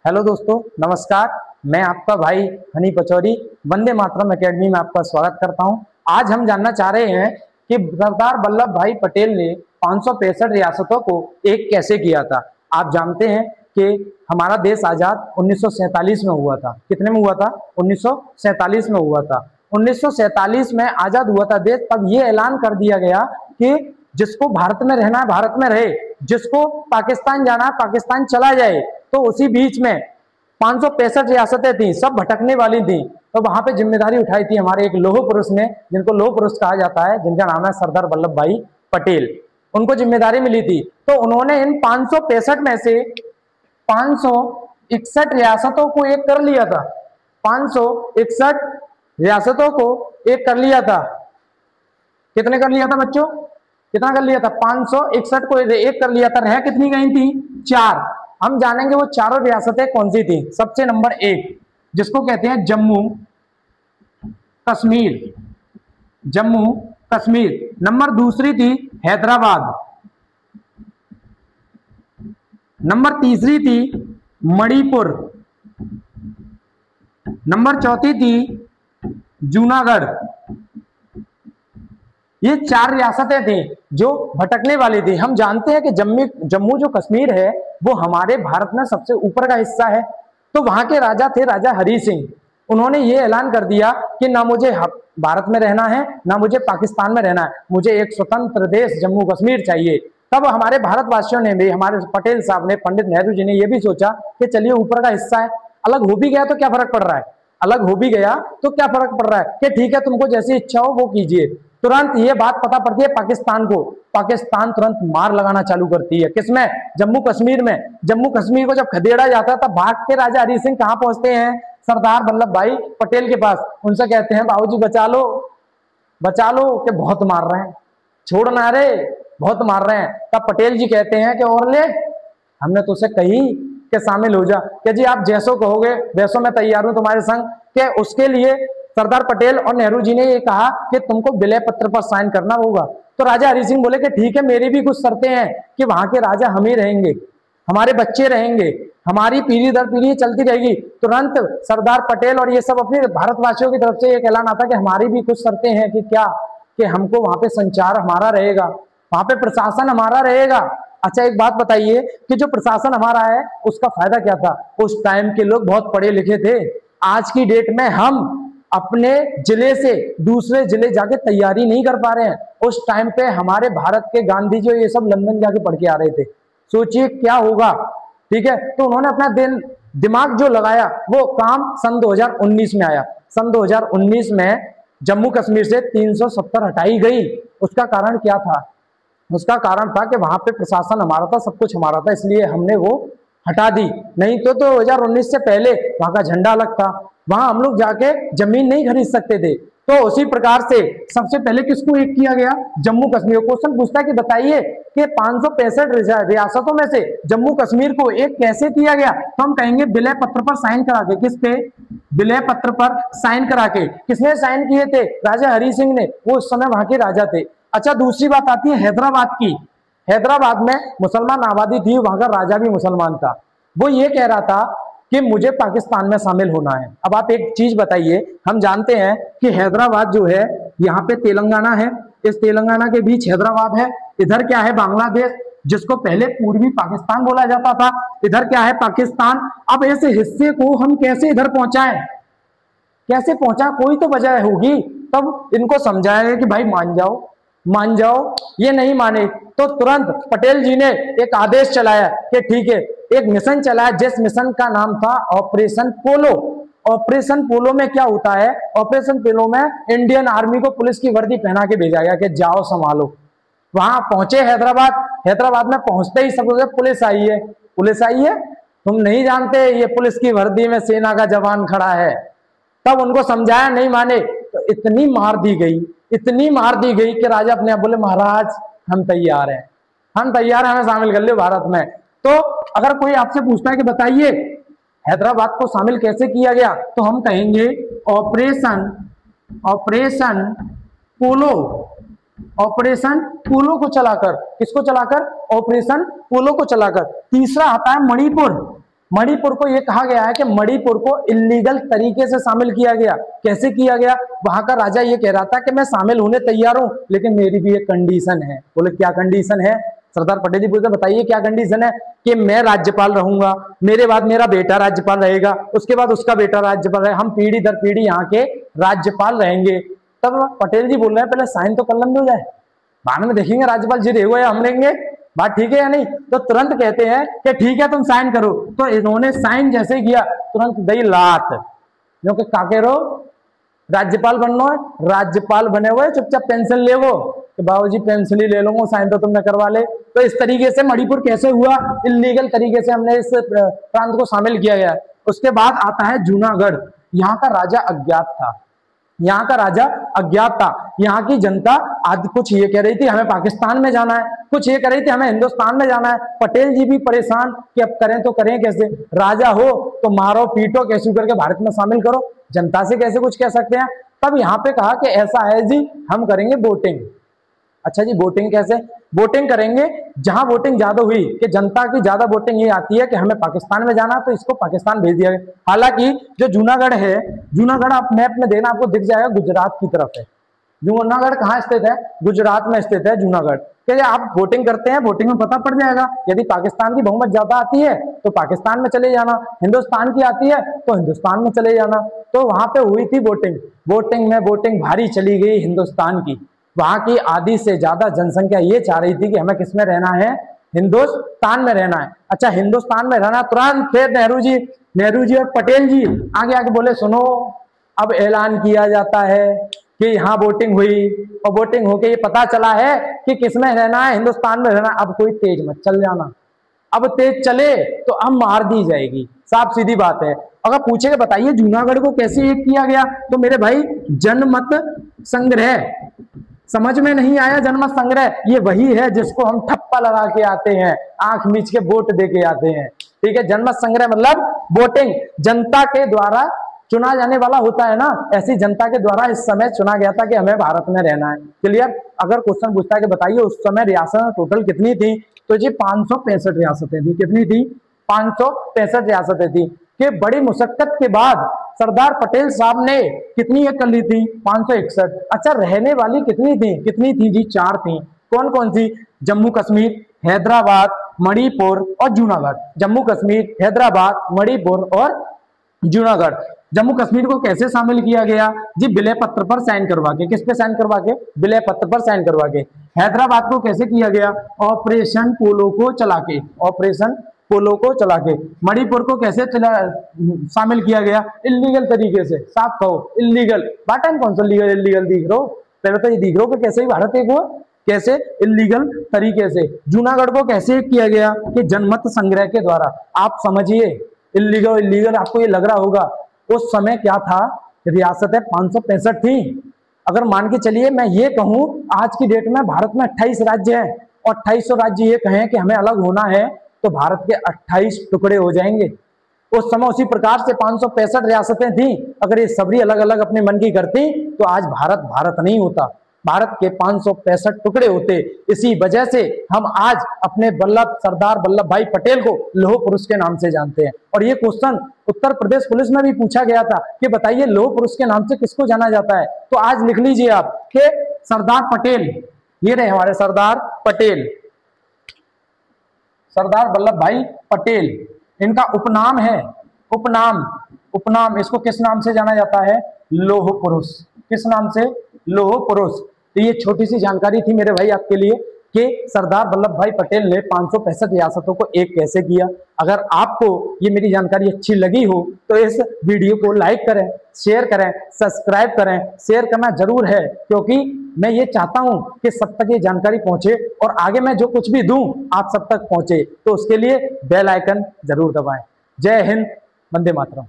Hello दोस्तों, नमस्कार। मैं आपका भाई हनी पचौरी वंदे मातरम एकेडमी में आपका स्वागत करता हूं। आज हम जानना चाह रहे हैं कि सरदार वल्लभ भाई पटेल ने 565 रियासतों को एक कैसे किया था। आप जानते हैं कि हमारा देश आजाद 1947 में हुआ था। कितने में हुआ था? 1947 में हुआ था। 1947 में आजाद हुआ था देश। तब ये ऐलान कर दिया गया कि जिसको भारत में रहना है भारत में रहे, जिसको पाकिस्तान जाना है पाकिस्तान चला जाए। तो उसी बीच में 565 रियासतें थी, सब भटकने वाली थी। तो वहां पे जिम्मेदारी उठाई थी हमारे एक लौह पुरुष ने, जिनको लौह पुरुष कहा जाता है, जिनका नाम है सरदार वल्लभ भाई पटेल। उनको जिम्मेदारी मिली थी। तो उन्होंने इन 565 में से 561 रियासतों को एक कर लिया था। 561 रियासतों को एक कर लिया था। कितने कर लिया था बच्चों? कितना कर लिया था? 561 को एक कर लिया था। रह कितनी गई थी? 4। हम जानेंगे वो चारों रियासतें कौन सी थी। सबसे नंबर 1 जिसको कहते हैं जम्मू कश्मीर, जम्मू कश्मीर। नंबर दूसरी थी हैदराबाद। नंबर तीसरी थी मणिपुर। नंबर चौथी थी जूनागढ़। ये 4 रियासतें थी जो भटकने वाली थी। हम जानते हैं कि जम्मू जो कश्मीर है वो हमारे भारत में सबसे ऊपर का हिस्सा है। तो वहां के राजा थे राजा हरि सिंह। उन्होंने ये ऐलान कर दिया कि ना मुझे भारत में रहना है ना मुझे पाकिस्तान में रहना है, मुझे एक स्वतंत्र देश जम्मू कश्मीर चाहिए। तब हमारे भारतवासियों ने भी, हमारे पटेल साहब ने, पंडित नेहरू जी ने ये भी सोचा कि चलिए ऊपर का हिस्सा है, अलग हो भी गया तो क्या फर्क पड़ रहा है, अलग हो भी गया तो क्या फर्क पड़ रहा है कि ठीक है तुमको जैसी इच्छा हो वो कीजिए। तुरंत ये बात पता पड़ती है पाकिस्तान को। पाकिस्तान तुरंत मार लगाना चालू करती है। किसमें? जम्मू कश्मीर में। जम्मू कश्मीर को जब खदेड़ा जाता है तब भाग के राजा हरि सिंह कहां पहुंचते हैं? सरदार वल्लभ भाई पटेल के पास। उनसे कहते हैं बाबूजी बचा लो कि बहुत मार रहे हैं, छोड़ना रे, बहुत मार रहे हैं। तब पटेल जी कहते हैं कि और ले, हमने तो उसे कही कि शामिल हो जा, कि जी आप जैसो कहोगे वैसो मैं तैयार हूं तुम्हारे संग। कि उसके लिए सरदार पटेल और नेहरू जी ने ये कहा कि तुमको विलय पत्र पर साइन करना होगा। तो राजा हरि सिंह बोले कि ठीक है, मेरी भी कुछ शर्तें हैं कि वहां के राजा हम ही रहेंगे, हमारे बच्चे रहेंगे, हमारी पीढ़ी दर पीढ़ी चलती रहेगी। तुरंत सरदार पटेल और ये सब अपने भारतवासियों की तरफ से एक ऐलान आता कि हमारी भी कुछ शर्तें हैं कि क्या, कि हमको वहां पे संचार हमारा रहेगा, वहां पे प्रशासन हमारा रहेगा। अच्छा एक बात बताइए कि जो प्रशासन हमारा है उसका फायदा क्या था? उस टाइम के लोग बहुत पढ़े लिखे थे। आज की डेट में हम अपने जिले से दूसरे जिले जाके तैयारी नहीं कर पा रहे हैं। उस टाइम पे हमारे भारत के गांधी जी ये सब लंदन जाके पढ़ के आ रहे थे। सोचिए क्या होगा। ठीक है, तो उन्होंने अपना दिमाग जो लगाया वो काम सन 2019 में आया। सन 2019 में जम्मू कश्मीर से 370 हटाई गई। उसका कारण क्या था? उसका कारण था कि वहां पे प्रशासन हमारा था, सब कुछ हमारा था, इसलिए हमने वो हटा दी। नहीं तो 2019 से पहले वहां का झंडा अलग था, वहां हम लोग जाके जमीन नहीं खरीद सकते थे। तो उसी प्रकार से सबसे पहले किसको एक किया गया? जम्मू कश्मीर। क्वेश्चन पूछता है कि बताइए कि 565 रियासतों में से जम्मू कश्मीर को एक कैसे किया गया? तो हम कहेंगे विलय पत्र पर साइन करा के। किस पे? विलय पत्र पर साइन करा के। किसने साइन किए थे? राजा हरि सिंह ने। वो उस समय वहां के राजा थे। अच्छा दूसरी बात आती है हैदराबाद की। हैदराबाद में मुसलमान आबादी थी, वहां का राजा भी मुसलमान था। वो ये कह रहा था कि मुझे पाकिस्तान में शामिल होना है। अब आप एक चीज बताइए, हम जानते हैं कि हैदराबाद जो है यहाँ पे तेलंगाना है, इस तेलंगाना के बीच हैदराबाद है। इधर क्या है? बांग्लादेश, जिसको पहले पूर्वी पाकिस्तान बोला जाता था। इधर क्या है? पाकिस्तान। अब ऐसे हिस्से को हम कैसे इधर पहुंचाएं? कैसे पहुंचा? कोई तो वजह होगी। तब इनको समझाया कि भाई मान जाओ, मान जाओ। ये नहीं माने तो तुरंत पटेल जी ने एक आदेश चलाया कि ठीक है, एक मिशन चलाया जिस मिशन का नाम था ऑपरेशन पोलो। ऑपरेशन पोलो में क्या होता है? ऑपरेशन पोलो में इंडियन आर्मी को पुलिस की वर्दी पहना के भेजा गया कि जाओ संभालो। वहां पहुंचे हैदराबाद। हैदराबाद में पहुंचते ही सबसे पुलिस आई है। पुलिस आई है, तुम नहीं जानते ये पुलिस की वर्दी में सेना का जवान खड़ा है। तब उनको समझाया, नहीं माने तो इतनी मार दी गई, इतनी मार दी गई कि राजा अपने आप बोले महाराज हम तैयार हैं, हम तैयार हैं, हमें शामिल कर लो भारत में। तो अगर कोई आपसे पूछता है कि बताइए हैदराबाद को शामिल कैसे किया गया, तो हम कहेंगे ऑपरेशन पोलो। ऑपरेशन पोलो को चलाकर। किसको चलाकर? ऑपरेशन पोलो को चलाकर। तीसरा आता है मणिपुर। मणिपुर को ये कहा गया है कि मणिपुर को इलीगल तरीके से शामिल किया गया। कैसे किया गया? वहां का राजा ये कह रहा था कि मैं शामिल होने तैयार हूं, लेकिन मेरी भी एक कंडीशन है। बोले क्या कंडीशन है? सरदार पटेल जी बोलते बताइए क्या कंडीशन है? कि मैं राज्यपाल रहूंगा, मेरे बाद मेरा बेटा राज्यपाल रहेगा, उसके बाद उसका बेटा राज्यपाल रहेगा, हम पीढ़ी दर पीढ़ी यहाँ के राज्यपाल रहेंगे। तब पटेल जी बोल रहे हैं पहले साइन तो कर लेंगे हो जाए, बाद में देखेंगे राज्यपाल जी रहेगा या हम लेंगे, बात ठीक है या नहीं। तो तुरंत कहते हैं कि ठीक है तुम साइन करो। तो इन्होंने साइन जैसे किया तुरंत दई लात, क्योंकि काके रो राज्यपाल बनना है, राज्यपाल बने हुए चुपचाप पेंसिल ले वो कि बाबूजी पेंसिल ही ले लूंगा, साइन तो तुमने करवा ले। तो इस तरीके से मणिपुर कैसे हुआ? इलीगल तरीके से हमने इस प्रांत को शामिल किया गया। उसके बाद आता है जूनागढ़। यहाँ का राजा अज्ञात था, यहाँ का राजा अज्ञात था। यहाँ की जनता आज कुछ ये कह रही थी हमें पाकिस्तान में जाना है, कुछ ये कह रही थी हमें हिंदुस्तान में जाना है। पटेल जी भी परेशान कि अब करें तो करें कैसे, राजा हो तो मारो पीटो कैसे करके भारत में शामिल करो, जनता से कैसे कुछ कह सकते हैं। तब यहाँ पे कहा कि ऐसा है जी हम करेंगे वोटिंग। अच्छा जी वोटिंग कैसे? वोटिंग करेंगे जहां वोटिंग ज्यादा हुई, कि जनता की ज्यादा वोटिंग ये आती है कि हमें पाकिस्तान में जाना, तो इसको पाकिस्तान भेज दिया गया। हालांकि जो जूनागढ़ है, जूनागढ़ आप मैप में देना आपको दिख जाएगा गुजरात की तरफ है। जूनागढ़ कहाँ स्थित है? गुजरात में स्थित है जूनागढ़। क्या आप वोटिंग करते हैं, वोटिंग में पता पड़ जाएगा। यदि पाकिस्तान की बहुमत ज्यादा आती है तो पाकिस्तान में चले जाना, हिंदुस्तान की आती है तो हिंदुस्तान में चले जाना। तो वहां पे हुई थी वोटिंग, वोटिंग में वोटिंग भारी चली गई हिंदुस्तान की। वहां की आधी से ज्यादा जनसंख्या ये चाह रही थी कि हमें किसमें रहना है? हिंदुस्तान में रहना है। अच्छा हिंदुस्तान में रहना, तुरंत फिर नेहरू जी और पटेल जी आगे आगे बोले सुनो अब ऐलान किया जाता है कि यहाँ वोटिंग हुई और वोटिंग होके ये पता चला है कि किसमें रहना है, हिंदुस्तान में रहना। अब कोई तेज मत चल जाना, अब तेज चले तो अब मार दी जाएगी, साफ सीधी बात है। अगर पूछेगा बताइए जूनागढ़ को कैसे एक किया गया, तो मेरे भाई जनमत संग्रह, समझ में नहीं आया? जनमत संग्रह ये वही है जिसको हम ठप्पा लगा के आते हैं, आंख मीच के वोट दे के आते हैं, ठीक है। जनमत संग्रह मतलब वोटिंग, जनता के द्वारा चुना जाने वाला होता है ना, ऐसी जनता के द्वारा इस समय चुना गया था कि हमें भारत में रहना है। क्लियर? अगर क्वेश्चन पूछता है कि बताइए उस समय रियासतें टोटल कितनी थी, तो जी 565 रियासतें थी। कितनी थी? 565 रियासतें थी। कि बड़ी मुशक्कत के बाद सरदार पटेल साहब ने कितनी एक कर ली थी? 561। अच्छा रहने वाली कितनी थी? कितनी थी जी? 4 थी। कौन कौन सी? जम्मू कश्मीर, हैदराबाद, मणिपुर और जूनागढ़। जम्मू कश्मीर, हैदराबाद, मणिपुर और जूनागढ़। जम्मू कश्मीर को कैसे शामिल किया गया जी? विलय पत्र पर साइन करवा के। किस पे साइन करवा के? विलय पत्र पर साइन करवा के। हैदराबाद को कैसे किया गया? ऑपरेशन पोलो को चला के, ऑपरेशन पोलो को चला के। मणिपुर को कैसे शामिल किया गया? इलीगल तरीके से। साफ कहो इलीगल। बाटन कौन सा लीगल इलीगल दिख रहा हो? पहले तो ये दिख रहा हो कि कैसे ही भारत एक हुआ, कैसे इलीगल तरीके से। जूनागढ़ को कैसे किया गया? कि जनमत संग्रह के द्वारा। आप समझिए इलीगल आपको ये लग रहा होगा, उस समय क्या था? रियासतें 565 थी। अगर मान के चलिए मैं ये कहूं आज की डेट में भारत में 28 राज्य हैं और 2800 राज्य ये कहें कि हमें अलग होना है, तो भारत के 28 टुकड़े हो जाएंगे। उस समय उसी प्रकार से 565 रियासतें थी। अगर ये सभी अलग अलग अपने मन की करती तो आज भारत नहीं होता, भारत के 565 टुकड़े होते। इसी वजह से हम आज अपने सरदार वल्लभ भाई पटेल को लौह पुरुष के नाम से जानते हैं। और ये क्वेश्चन उत्तर प्रदेश पुलिस में भी पूछा गया था कि बताइए लौह पुरुष के नाम से किसको जाना जाता है? तो आज लिख लीजिए आप कि सरदार पटेल, ये रहे हमारे सरदार पटेल, सरदार वल्लभ भाई पटेल। इनका उपनाम है, उपनाम इसको किस नाम से जाना जाता है? लौह पुरुष। किस नाम से? लौह पुरुष। तो ये छोटी सी जानकारी थी मेरे भाई आपके लिए कि सरदार वल्लभ भाई पटेल ने 565 रियासतों को एक कैसे किया। अगर आपको ये मेरी जानकारी अच्छी लगी हो तो इस वीडियो को लाइक करें, शेयर करें, सब्सक्राइब करें। शेयर करना जरूर है क्योंकि मैं ये चाहता हूं कि सब तक ये जानकारी पहुंचे और आगे मैं जो कुछ भी दूं आप सब तक पहुंचे। तो उसके लिए बेल आइकन जरूर दबाएं। जय हिंद, वंदे मातरम।